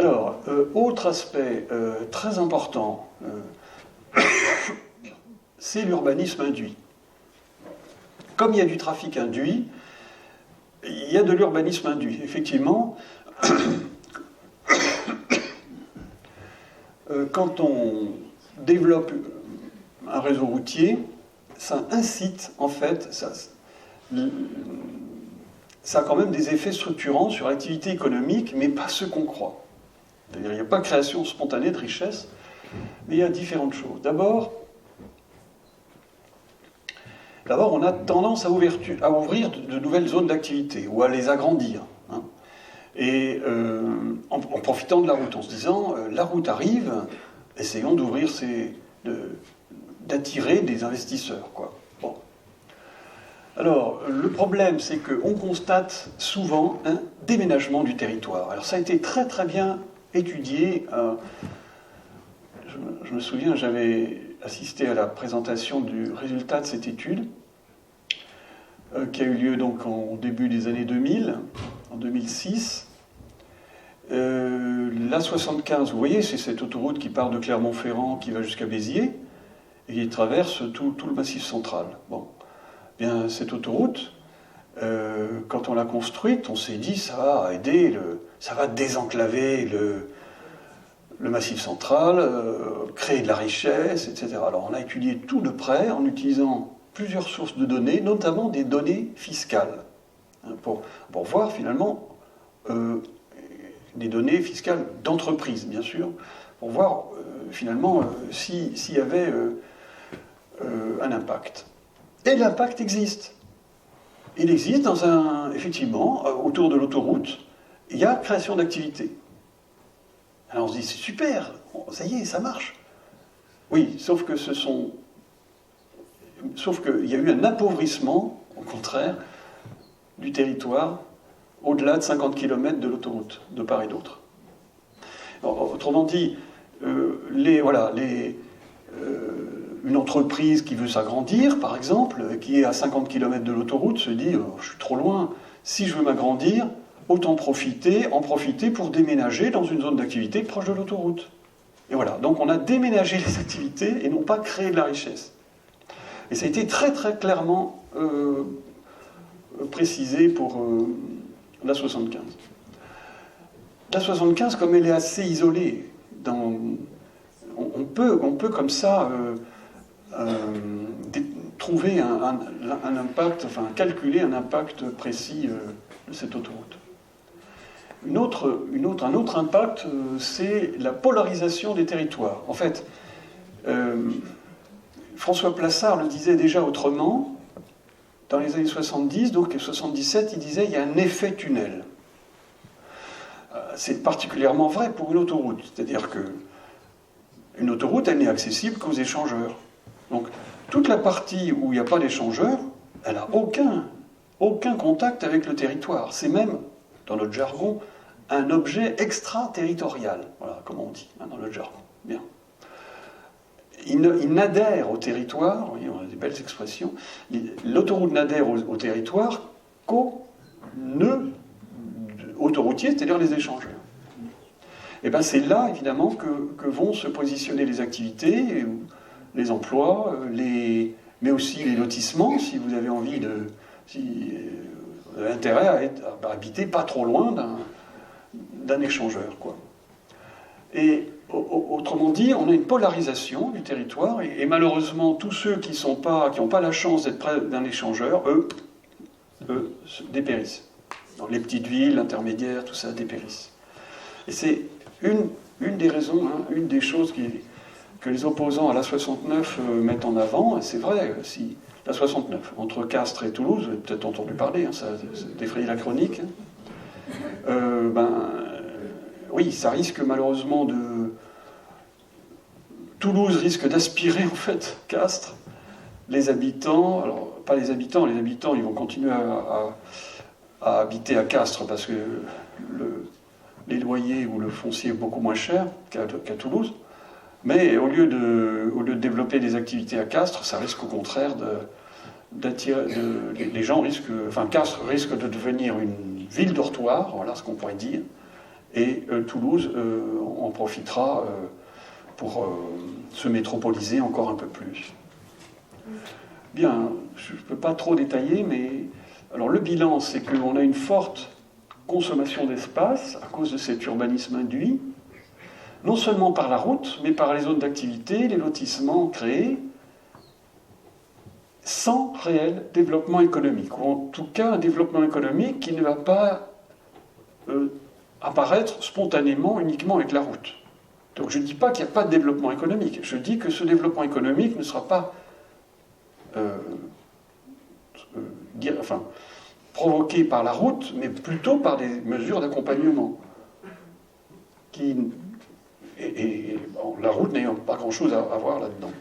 Alors, autre aspect très important, c'est l'urbanisme induit. Comme il y a du trafic induit, il y a de l'urbanisme induit. Effectivement, quand on développe un réseau routier, ça incite, en fait, ça a quand même des effets structurants sur l'activité économique, mais pas ceux qu'on croit. C'est-à-dire, il n'y a pas création spontanée de richesse, mais il y a différentes choses. D'abord, on a tendance à ouvrir de nouvelles zones d'activité, ou à les agrandir. Hein. Et en profitant de la route, en se disant, la route arrive, essayons d'attirer des investisseurs, quoi. Bon. Alors, le problème, c'est qu'on constate souvent un déménagement du territoire. Alors, ça a été très très bien étudié. Je me souviens, j'avais assisté à la présentation du résultat de cette étude, qui a eu lieu donc au début des années 2000, en 2006. L'A75, vous voyez, c'est cette autoroute qui part de Clermont-Ferrand, qui va jusqu'à Béziers, et qui traverse tout le Massif central. Bon. Bien, cette autoroute, quand on l'a construite, on s'est dit, ça va aider, ça va désenclaver le Massif central, créer de la richesse, etc. Alors, on a étudié tout de près en utilisant plusieurs sources de données, notamment des données fiscales, hein, pour voir finalement des données fiscales d'entreprise, bien sûr, pour voir finalement s'il y avait un impact. Et l'impact existe. Il existe effectivement, autour de l'autoroute, il y a création d'activités. Alors on se dit, c'est super, ça y est, ça marche. Oui, sauf qu'il y a eu un appauvrissement, au contraire, du territoire au-delà de 50 km de l'autoroute, de part et d'autre. Autrement dit, une entreprise qui veut s'agrandir, par exemple, qui est à 50 km de l'autoroute, se dit je suis trop loin, si je veux m'agrandir, autant en profiter pour déménager dans une zone d'activité proche de l'autoroute. Et voilà, donc on a déménagé les activités et non pas créé de la richesse. Et ça a été très très clairement précisé pour l'A75. L'A75, comme elle est assez isolée, on peut comme ça trouver un impact, enfin calculer un impact précis de cette autoroute. Un autre impact, c'est la polarisation des territoires. En fait, François Plassard le disait déjà autrement, dans les années 70, donc 77, il disait il y a un effet tunnel. C'est particulièrement vrai pour une autoroute, c'est-à-dire qu'une autoroute, elle n'est accessible qu'aux échangeurs. Donc, toute la partie où il n'y a pas d'échangeurs, elle n'a aucun contact avec le territoire. C'est même, dans notre jargon, un objet extraterritorial. Voilà comment on dit, hein, dans notre jargon. Bien. Il n'adhère au territoire, oui, on a des belles expressions, l'autoroute n'adhère au territoire qu'aux nœuds autoroutiers, c'est-à-dire les échangeurs. Et bien c'est là, évidemment, que vont se positionner les activités, les emplois, mais aussi les lotissements, si vous avez envie vous avez intérêt à habiter pas trop loin d'un échangeur, quoi. Et autrement dit, on a une polarisation du territoire, et malheureusement, tous ceux qui n'ont pas la chance d'être près d'un échangeur, eux, dépérissent. Dans les petites villes, intermédiaires, tout ça dépérissent. Et c'est une des raisons, hein, une des choses que les opposants à l'A69 mettent en avant, et c'est vrai, si l'A69, entre Castres et Toulouse, vous avez peut-être entendu parler, hein, ça défraye la chronique, oui, ça risque malheureusement Toulouse risque d'aspirer en fait Castres. Les habitants, alors pas les habitants ils vont continuer à habiter à Castres parce que les loyers ou le foncier est beaucoup moins cher qu'à Toulouse. Mais au lieu de développer des activités à Castres, ça risque au contraire d'attirer. Les gens risquent. Enfin, Castres risque de devenir une ville dortoir, voilà ce qu'on pourrait dire. Et Toulouse en profitera pour se métropoliser encore un peu plus. Bien, je ne peux pas trop détailler, mais alors le bilan, c'est qu'on a une forte consommation d'espace à cause de cet urbanisme induit, non seulement par la route, mais par les zones d'activité, les lotissements créés, sans réel développement économique, ou en tout cas un développement économique qui ne va pas apparaître spontanément uniquement avec la route. Donc je ne dis pas qu'il n'y a pas de développement économique, je dis que ce développement économique ne sera pas provoqué par la route, mais plutôt par des mesures d'accompagnement. Bon, la route n'ayant pas grand-chose à voir là-dedans.